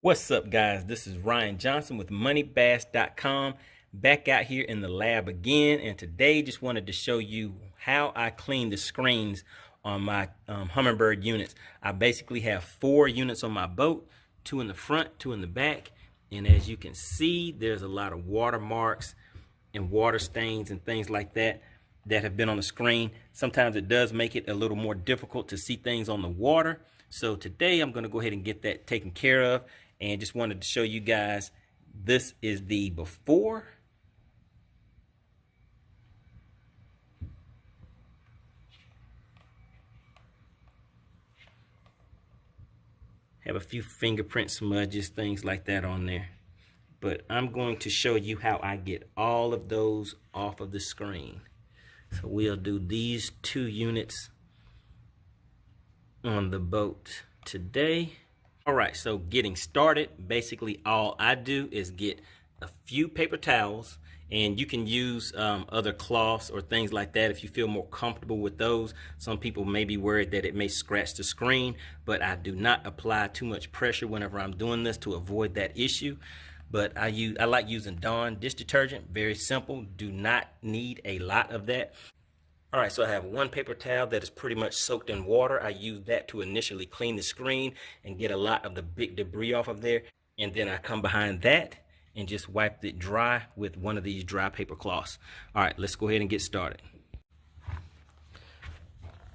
What's up, guys? This is Ryan Johnson with moneybass.com, back out here in the lab again, and today just wanted to show you how I clean the screens on my Humminbird units. I basically have 4 units on my boat, 2 in the front, 2 in the back, and as you can see, there's a lot of watermarks and water stains and things like that that have been on the screen. Sometimes it does make it a little more difficult to see things on the water. So today I'm going to go ahead and get that taken care of, and just wanted to show you guys, this is the before. Have a few fingerprint smudges, things like that on there. But I'm going to show you how I get all of those off of the screen. So we'll do these 2 units on the boat today. All right, so getting started, basically all I do is get a few paper towels, and you can use other cloths or things like that if you feel more comfortable with those. Some people may be worried that it may scratch the screen, but I do not apply too much pressure whenever I'm doing this to avoid that issue. But I like using Dawn dish detergent, very simple, do not need a lot of that. All right, so I have 1 paper towel that is pretty much soaked in water. I use that to initially clean the screen and get a lot of the big debris off of there. And then I come behind that and just wipe it dry with one of these dry paper cloths. All right, let's go ahead and get started.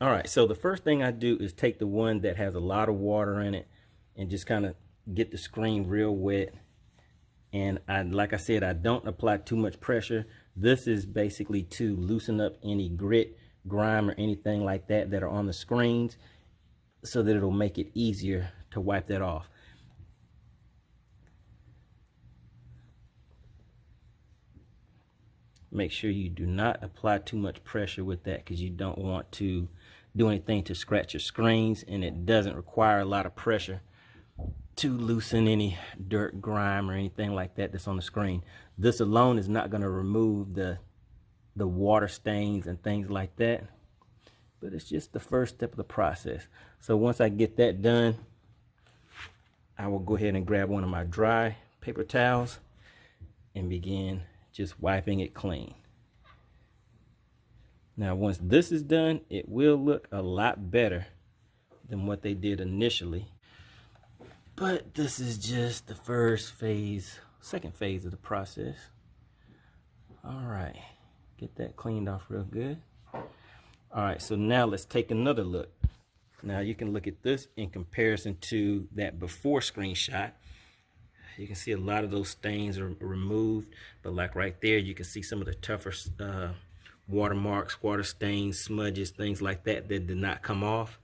All right, so the first thing I do is take the one that has a lot of water in it and just kind of get the screen real wet. And like I said, I don't apply too much pressure. This is basically to loosen up any grit, grime, or anything like that that are on the screens, so that it'll make it easier to wipe that off. Make sure you do not apply too much pressure with that, because you don't want to do anything to scratch your screens, and it doesn't require a lot of pressure to loosen any dirt, grime, or anything like that that's on the screen. This alone is not going to remove the water stains and things like that, but it's just the first step of the process. So once I get that done, I will go ahead and grab one of my dry paper towels and begin just wiping it clean. Now once this is done, it will look a lot better than what they did initially. But this is just the first phase, second phase of the process. All right, get that cleaned off real good. All right, so now let's take another look. Now you can look at this in comparison to that before screenshot. You can see a lot of those stains are removed, but like right there, you can see some of the tougher watermarks, water stains, smudges, things like that that did not come off.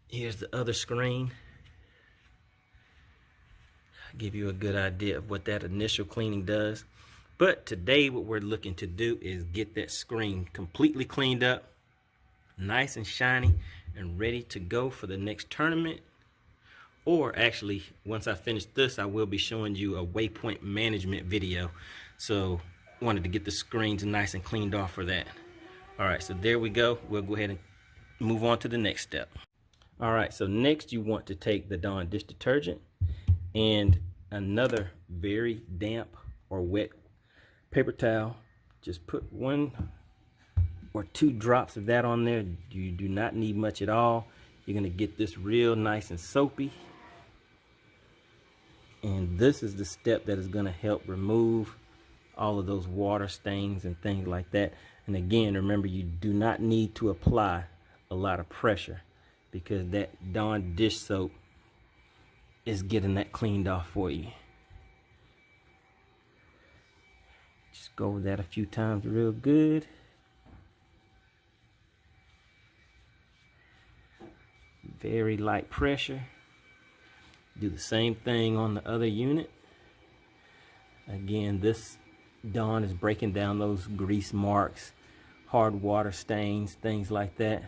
Here's the other screen. Give you a good idea of what that initial cleaning does. But today what we're looking to do is get that screen completely cleaned up, nice and shiny, and ready to go for the next tournament. Or actually, once I finish this, I will be showing you a waypoint management video. So wanted to get the screens nice and cleaned off for that. All right, so there we go. We'll go ahead and move on to the next step. All right, so next you want to take the Dawn dish detergent and another very damp or wet paper towel. Just put 1 or 2 drops of that on there. You do not need much at all. You're going to get this real nice and soapy, and this is the step that is going to help remove all of those water stains and things like that. And again, remember, you do not need to apply a lot of pressure, because that Dawn dish soap is getting that cleaned off for you. Just go over that a few times real good. Very light pressure. Do the same thing on the other unit. Again, this Dawn is breaking down those grease marks, hard water stains, things like that.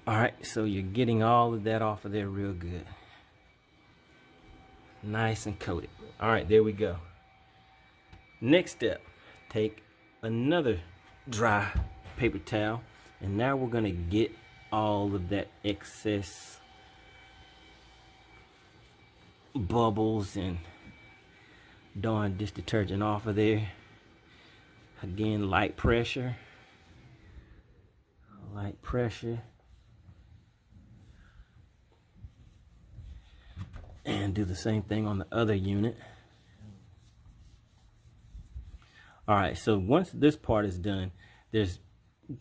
All right, so you're getting all of that off of there real good. Nice and coated. All right, there we go. Next step, take another dry paper towel, and now we're gonna get all of that excess bubbles and Dawn dish detergent off of there. Again, light pressure. Light pressure. And do the same thing on the other unit. All right, so once this part is done, there's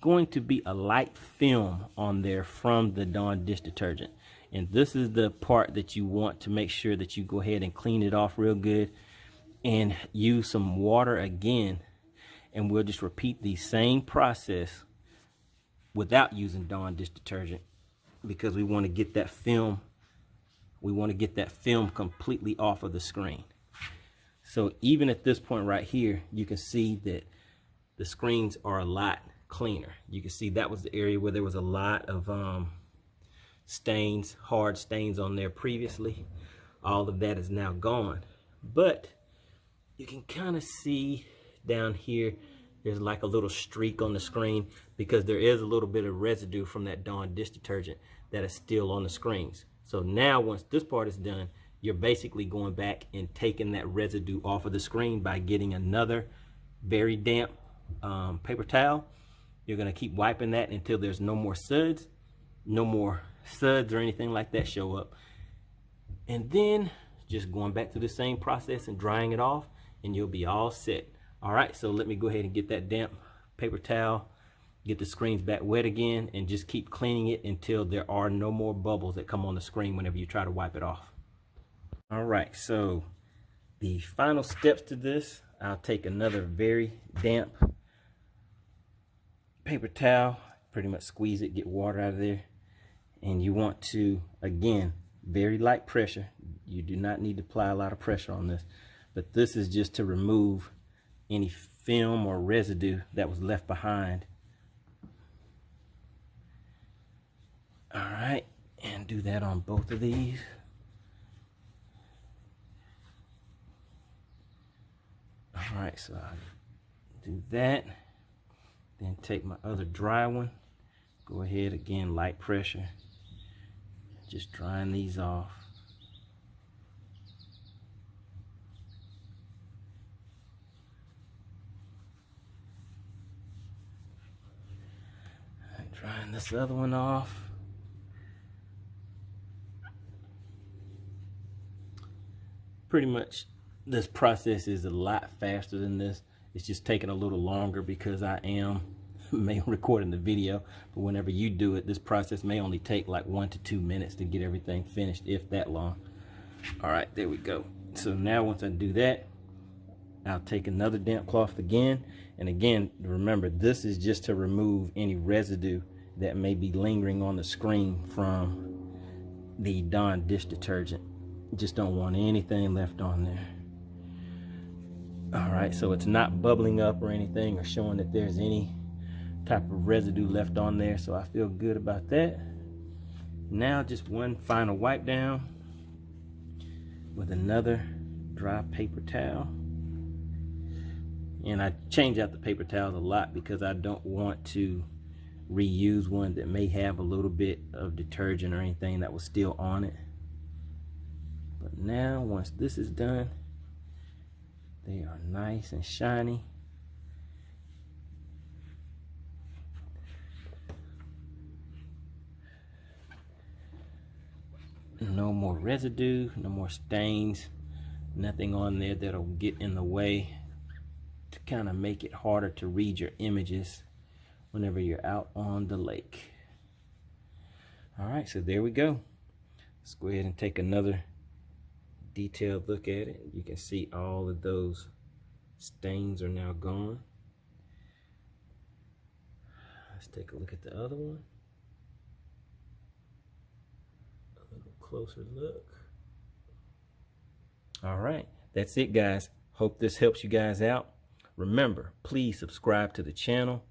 going to be a light film on there from the Dawn dish detergent. And this is the part that you want to make sure that you go ahead and clean it off real good and use some water again. And we'll just repeat the same process without using Dawn dish detergent, because we want to get that film. We want to get that film completely off of the screen. So even at this point right here, you can see that the screens are a lot cleaner. You can see that was the area where there was a lot of stains, hard stains on there previously. All of that is now gone. But you can kind of see down here, there's like a little streak on the screen because there is a little bit of residue from that Dawn dish detergent that is still on the screens. So now once this part is done, you're basically going back and taking that residue off of the screen by getting another very damp paper towel. You're going to keep wiping that until there's no more suds or anything like that show up. And then just going back through the same process and drying it off, and you'll be all set. All right, so let me go ahead and get that damp paper towel, get the screens back wet again, and just keep cleaning it until there are no more bubbles that come on the screen whenever you try to wipe it off. All right, so the final steps to this, I'll take another very damp paper towel, pretty much squeeze it, get water out of there. And you want to, again, very light pressure. You do not need to apply a lot of pressure on this, but this is just to remove any film or residue that was left behind. All right, and do that on both of these. All right, so I'll do that. Then take my other dry one. Go ahead, again, light pressure. Just drying these off. And drying this other one off. Pretty much this process is a lot faster than this. It's just taking a little longer because I am recording the video, but whenever you do it, this process may only take like 1 to 2 minutes to get everything finished, if that long. All right, there we go. So now once I do that, I'll take another damp cloth again, and again, remember, this is just to remove any residue that may be lingering on the screen from the Dawn dish detergent. Just don't want anything left on there. All right, so it's not bubbling up or anything or showing that there's any type of residue left on there, so I feel good about that. Now just one final wipe down with another dry paper towel. And I change out the paper towels a lot because I don't want to reuse one that may have a little bit of detergent or anything that was still on it. But now once this is done, they are nice and shiny. No more residue, no more stains, nothing on there that'll get in the way to kind of make it harder to read your images whenever you're out on the lake. All right, so there we go. Let's go ahead and take another detailed look at it. You can see all of those stains are now gone. Let's take a look at the other one. A little closer look. All right, that's it, guys. Hope this helps you guys out. Remember, please subscribe to the channel.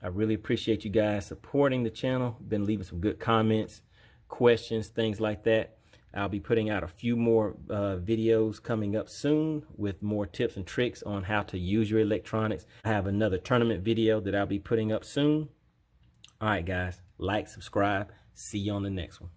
I really appreciate you guys supporting the channel. Been leaving some good comments, questions, things like that. I'll be putting out a few more videos coming up soon with more tips and tricks on how to use your electronics. I have another tournament video that I'll be putting up soon. All right, guys, like, subscribe. See you on the next one.